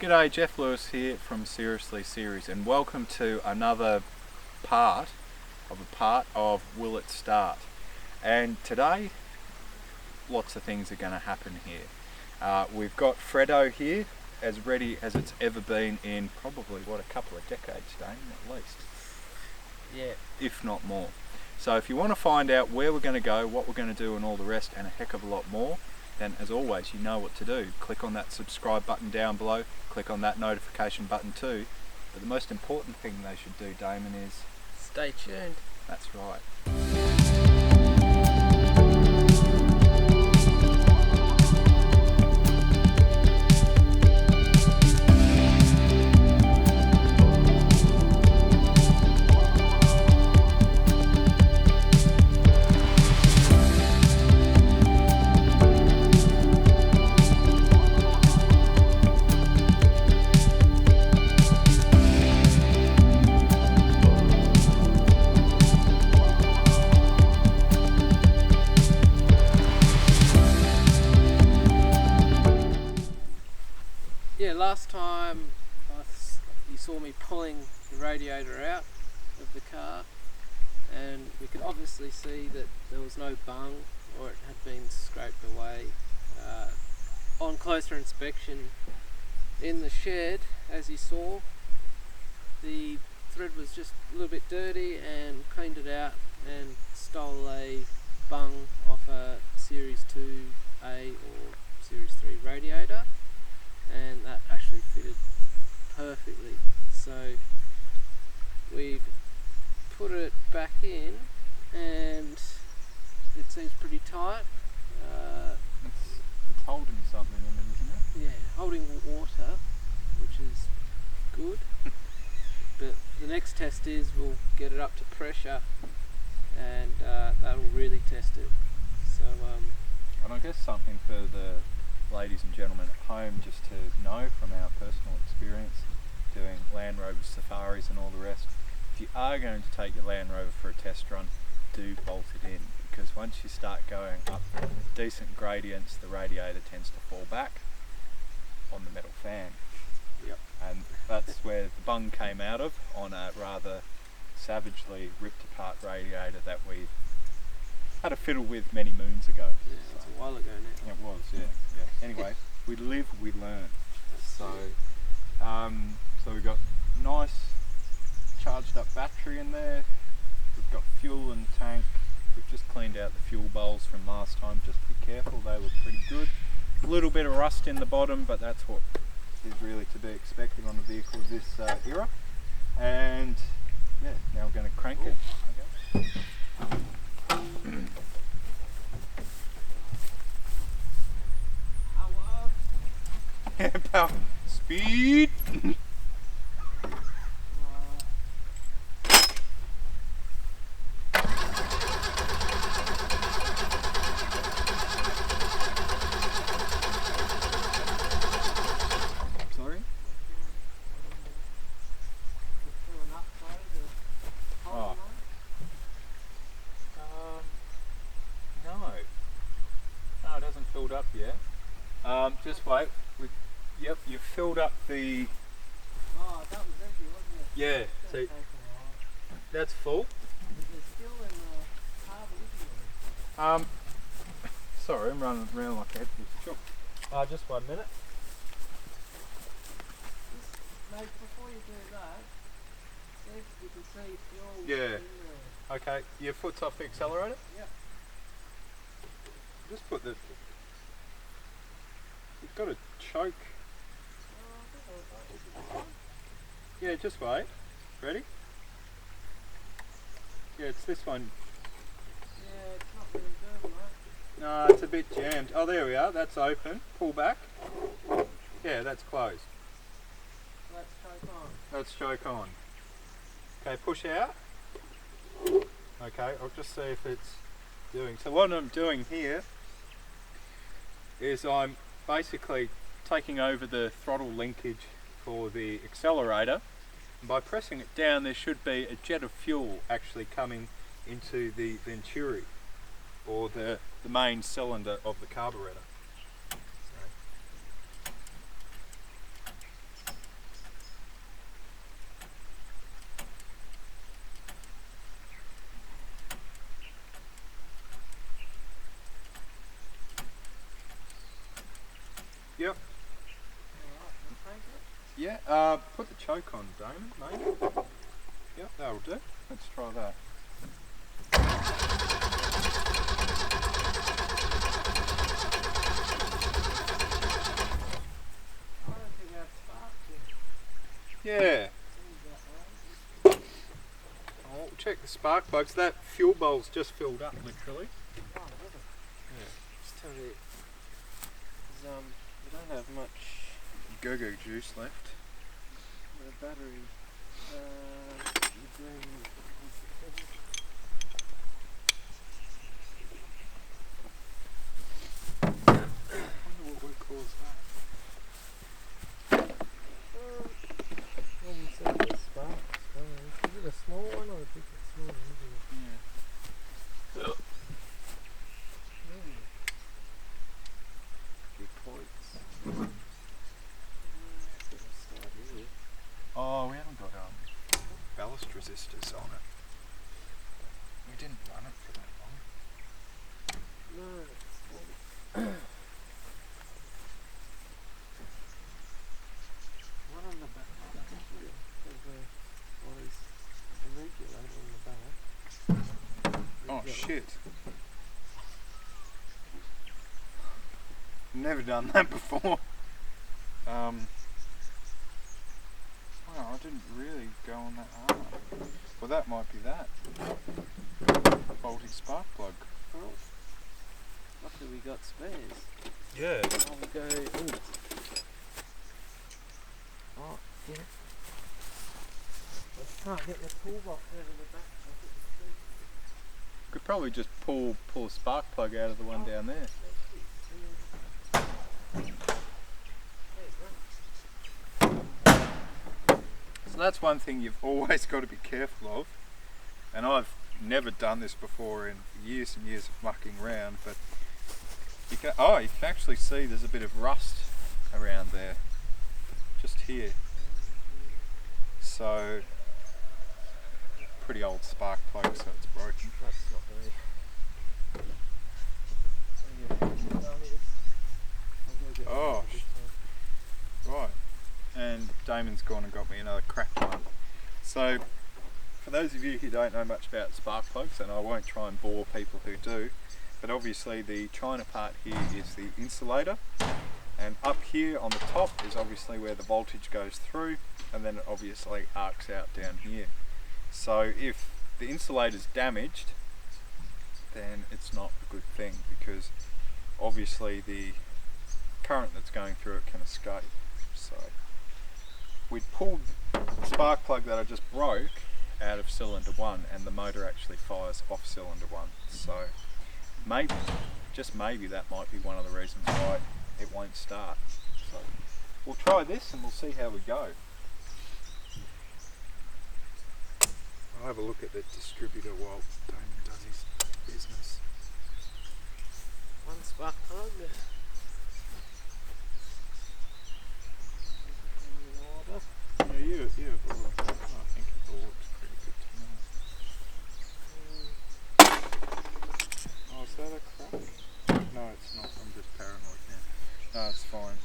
G'day, Jeff Lewis here from Seriously Series, and welcome to another part of Will It Start? And today, lots of things are going to happen here. We've got Fredo here, as ready as it's ever been in probably, a couple of decades, Damon, at least. Yeah. If not more. So if you want to find out where we're going to go, what we're going to do and all the rest, and a heck of a lot more, then as always, you know what to do. Click on that subscribe button down below, click on that notification button too. But the most important thing they should do, Damon, is... stay tuned. That's right. Yeah, last time you saw me pulling the radiator out of the car, and we could obviously see that there was no bung or it had been scraped away. On closer inspection in the shed, as you saw, the thread was just a little bit dirty, and cleaned it out and stole a bung off a Series 2A or Series 3 radiator, and that actually fitted perfectly. So we've put it back in and it seems pretty tight. It's holding something in it, isn't it? Yeah, holding water, which is good. But the next test is we'll get it up to pressure, and that'll really test it. So And I guess something for the ladies and gentlemen at home just to know from our personal experience doing Land Rover safaris and all the rest, if you are going to take your Land Rover for a test run, do bolt it in, because once you start going up decent gradients, the radiator tends to fall back on the metal fan. Yep. And that's where the bung came out of, on a rather savagely ripped apart radiator that we had a fiddle with many moons ago. yeah, it's a while ago now. It was, yeah. Anyway, we live, we learn. So we've got nice charged up battery in there. We've got fuel in the tank. We've just cleaned out the fuel bowls from last time. Just be careful, they look pretty good. A little bit of rust in the bottom, but that's what is really to be expected on a vehicle of this era. And yeah, now we're going to crank it. Power, speed. Sorry? Oh. No, it hasn't filled up yet. Just wait. Yep, you've filled up the... Oh, that was empty, wasn't it? Yeah, so that's full. There's still in the harbour, isn't there? Sorry, I'm running around like a head full of chook. Just 1 minute. Mate, before you do that, see if you can see fuel Yeah. in there. Okay, your foot's off the accelerator? Yep. Just put the... You've got a choke. Yeah, just wait. Ready? Yeah, it's this one. Yeah, it's not really good, mate. No, it's a bit jammed. Oh, there we are. That's open. Pull back. Yeah, that's closed. Let's choke on. Let's choke on. Okay, push out. Okay, I'll just see if it's doing. So what I'm doing here is I'm basically taking over the throttle linkage for the accelerator, and by pressing it down there should be a jet of fuel actually coming into the venturi, or the main cylinder of the carburetor. Yeah, put the choke on, Damon, maybe. Yep, that'll do. Let's try that. I don't think that's sparked yet. Yeah. Seems that way. I'll check the spark plugs. That fuel bowl's just filled up, literally. Oh, really? Yeah. Just tell you, we don't have much Go-go juice left. battery. I wonder what would cause that. When you say the spark, is it a small one or a big small one? Yeah. Good points. Oh, we haven't got ballast resistors on it. We didn't run it for that long. No, one on the back. There's a regulator on the back. Oh shit. Never done that before. Wow, I didn't really go on that hard. Well, that might be that. Faulty spark plug. Well, luckily we got spares. Yeah. Now we go. Ooh. Oh, yeah. I can't get the toolbox out of the back. Could probably just pull a spark plug out of the one down there. So that's one thing you've always got to be careful of, and I've never done this before in years and years of mucking around, but you can actually see there's a bit of rust around there, just here. So, pretty old spark plug, so it's broken. That's not very. Oh, right. And Damon's gone and got me another crap one. So, for those of you who don't know much about spark plugs, and I won't try and bore people who do, but obviously the China part here is the insulator, and up here on the top is obviously where the voltage goes through, and then it obviously arcs out down here. So if the insulator's damaged, then it's not a good thing, because obviously the current that's going through it can escape. So we pulled the spark plug that I just broke out of cylinder 1, and the motor actually fires off cylinder 1. So maybe, just maybe, that might be one of the reasons why it won't start. So we'll try this and we'll see how we go. I'll have a look at the distributor while Damon does his business. One spark plug. Yeah, you've all, I think it all looks pretty good to me. Oh, is that a crack? No, it's not. I'm just paranoid now. No, it's fine.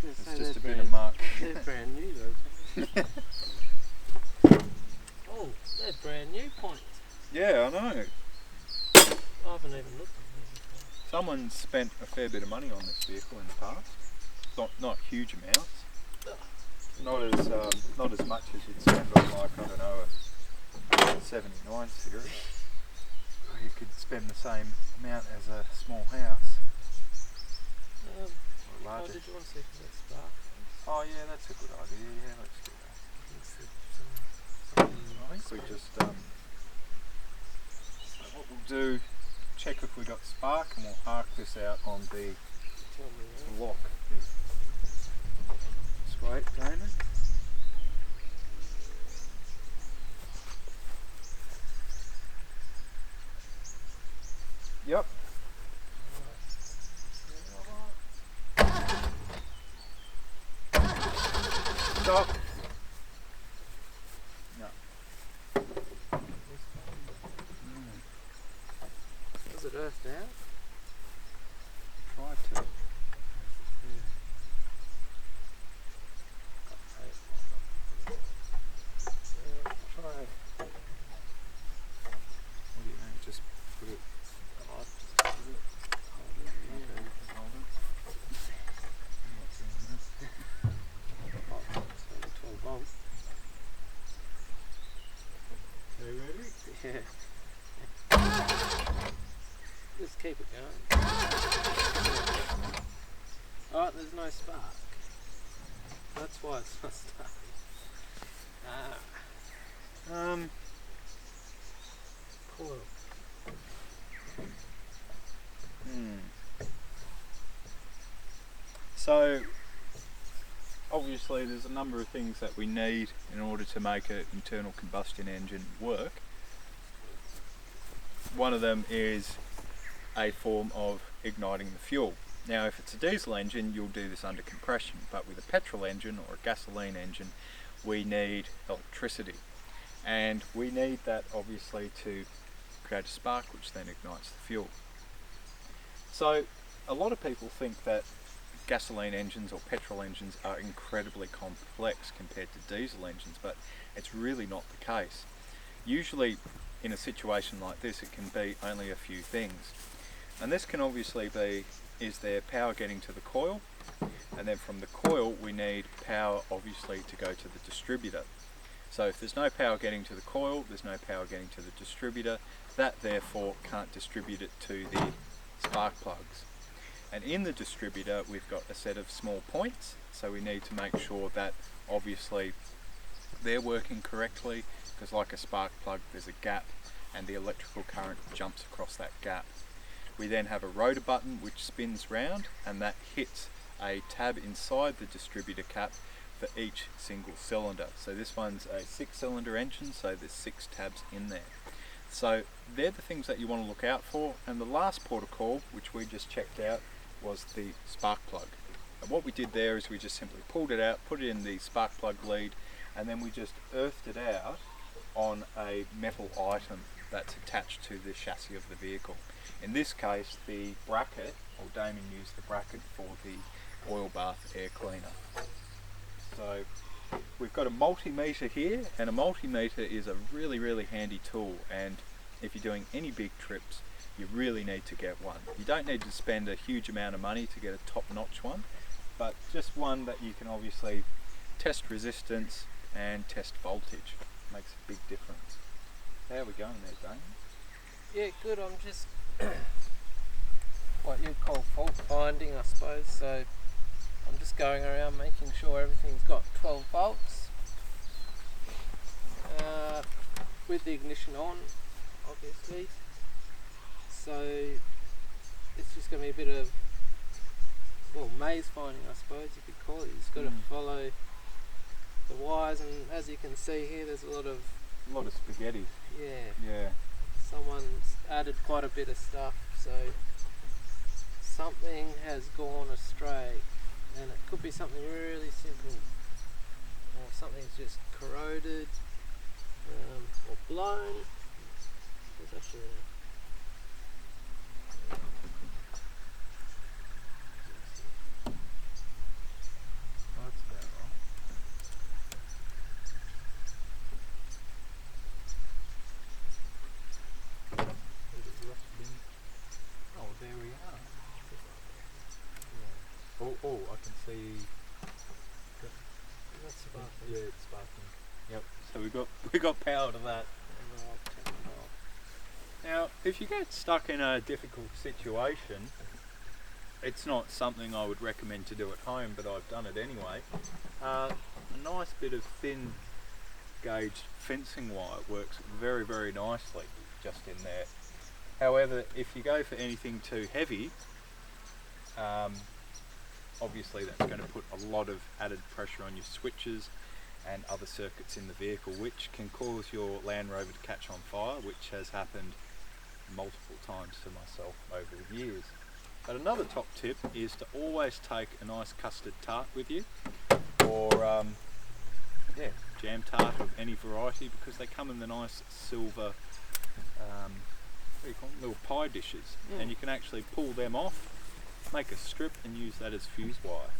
It's just a bit of muck. They're brand new though. Oh, they're brand new points. Yeah, I know. I haven't even looked at them before. Someone's spent a fair bit of money on this vehicle in the past. Not huge amounts. Not as much as you'd spend on, like, I don't know, a 79 series. Or you could spend the same amount as a small house. Or Oh, larger. did you want to see if that spark? Oh yeah, that's a good idea. Yeah, let's do that. I think we just so what we'll do, check if we got spark, and we'll arc this out on the lock. Just wait, Damon. Yep. Stop. No. Was it earthed out? Try to. Just keep it going. Alright, there's no spark. That's why it's not starting. Cool. So obviously there's a number of things that we need in order to make an internal combustion engine work. One of them is a form of igniting the fuel. Now if it's a diesel engine you'll do this under compression, but with a petrol engine or a gasoline engine we need electricity, and we need that obviously to create a spark which then ignites the fuel. So a lot of people think that gasoline engines or petrol engines are incredibly complex compared to diesel engines, but it's really not the case. Usually in a situation like this it can be only a few things, and this can obviously be, is there power getting to the coil, and then from the coil we need power obviously to go to the distributor. So if there's no power getting to the coil, there's no power getting to the distributor, that therefore can't distribute it to the spark plugs. And in the distributor we've got a set of small points, so we need to make sure that obviously they're working correctly, because like a spark plug there's a gap and the electrical current jumps across that gap. We then have a rotor button which spins round, and that hits a tab inside the distributor cap for each single cylinder. So this one's a 6-cylinder engine, so there's 6 tabs in there. So they're the things that you want to look out for, and the last port of call, which we just checked out, was the spark plug. And what we did there is we just simply pulled it out, put it in the spark plug lead, and then we just earthed it out on a metal item that's attached to the chassis of the vehicle. In this case the bracket, or Damon used the bracket for the oil bath air cleaner. So we've got a multimeter here, and a multimeter is a really handy tool, and if you're doing any big trips you really need to get one. You don't need to spend a huge amount of money to get a top-notch one, but just one that you can obviously test resistance and test voltage. Makes a big difference. How are we going there, Damon? Yeah, good. I'm just what you'd call fault finding, I suppose. So I'm just going around making sure everything's got 12 volts with the ignition on, obviously. So it's just going to be a bit of, well, maze finding, I suppose you could call it. You just got to follow the wires, and as you can see here, there's a lot of spaghetti. Yeah. Someone's added quite a bit of stuff, so something has gone astray, and it could be something really simple, or something's just corroded or blown. There's actually That's about right. Oh, there we are. Yeah. Oh, I can see. that's sparking. Yeah, it's sparking. Yep. So we got power to that. Now, if you get stuck in a difficult situation, it's not something I would recommend to do at home, but I've done it anyway. A nice bit of thin gauge fencing wire works very nicely just in there. However, if you go for anything too heavy, obviously that's going to put a lot of added pressure on your switches and other circuits in the vehicle, which can cause your Land Rover to catch on fire, which has happened multiple times to myself over the years. But another top tip is to always take a nice custard tart with you, or jam tart of any variety, because they come in the nice silver what do you call them? Little pie dishes, and you can actually pull them off, make a strip and use that as fuse wire.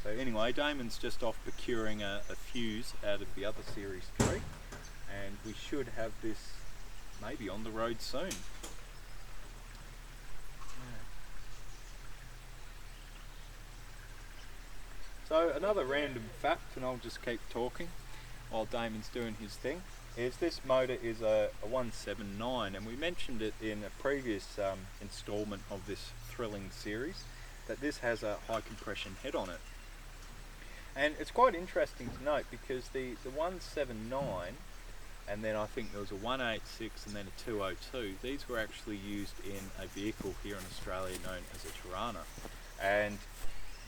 So anyway, Damon's just off procuring a fuse out of the other Series 3, and we should have this maybe on the road soon. So another random fact, and I'll just keep talking while Damon's doing his thing. is this motor is a 179, and we mentioned it in a previous instalment of this thrilling series, that this has a high compression head on it. And it's quite interesting to note because the 179, and then I think there was a 186 and then a 202, these were actually used in a vehicle here in Australia known as a Tirana. And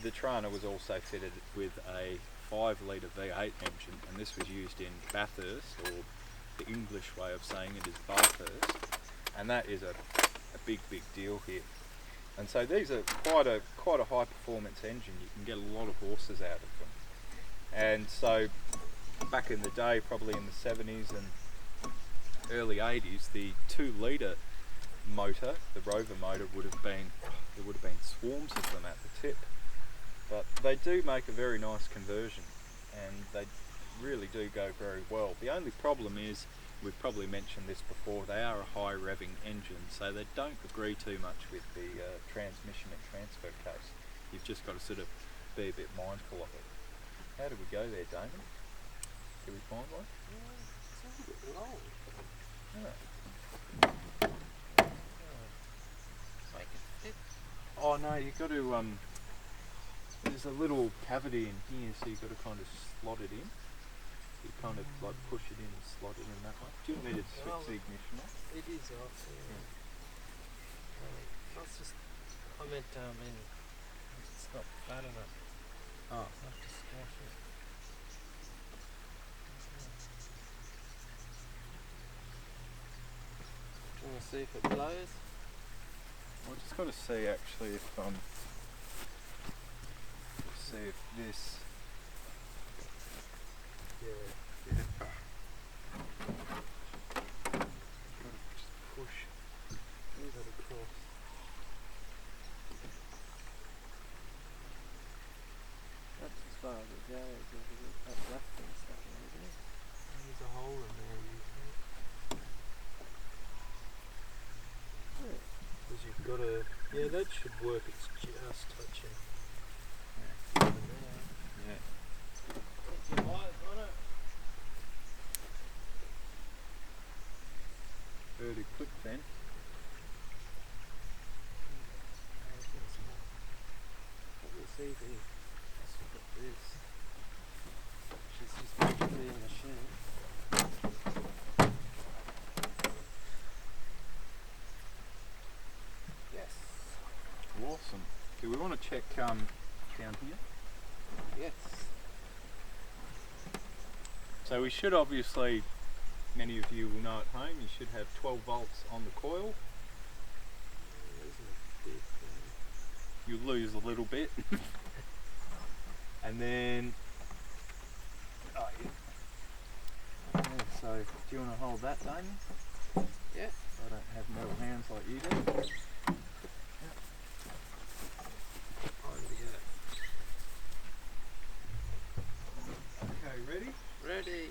the Tirana was also fitted with a 5 litre V8 engine, and this was used in Bathurst, or the English way of saying it is Bathurst, and that is a big deal here. And so these are quite a high performance engine. You can get a lot of horses out of them. And so back in the day, probably in the 70s and early 80s, the 2 litre motor, the Rover motor, there would have been swarms of them at the tip. But they do make a very nice conversion, and they really do go very well. The only problem is, we've probably mentioned this before, they are a high revving engine, so they don't agree too much with the transmission and transfer case. You've just got to sort of be a bit mindful of it. How do we go there, Damon? Did we find one? It's a bit long. Yeah. Make it fit. Oh no, you've got to, there's a little cavity in here, so you've got to kind of slot it in. You kind of like push it in and slot it in that way. Do you want me to switch the ignition off? It is off, yeah. That's just, I meant, it's not fat enough. Oh. I have to squash it. Do you want to see if it blows? I just got to see actually if see if this. Yeah. Got to just push that across. That's as far as it goes. That left and stuff, isn't it? There's a hole in there usually. Because you've got to, yeah, that should work. It's just touching. Yeah. Yeah. Keep your eyes on it. Very quick then. We'll see if he has to put this. Which is just practically a machine. Yes. Awesome. Do we want to check down here? Yes. So we should obviously, many of you will know at home, you should have 12 volts on the coil. You lose a little bit. And then, oh yeah. So do you want to hold that, Damon? Yeah. I don't have metal hands like you do. On the Okay, ready? Ready.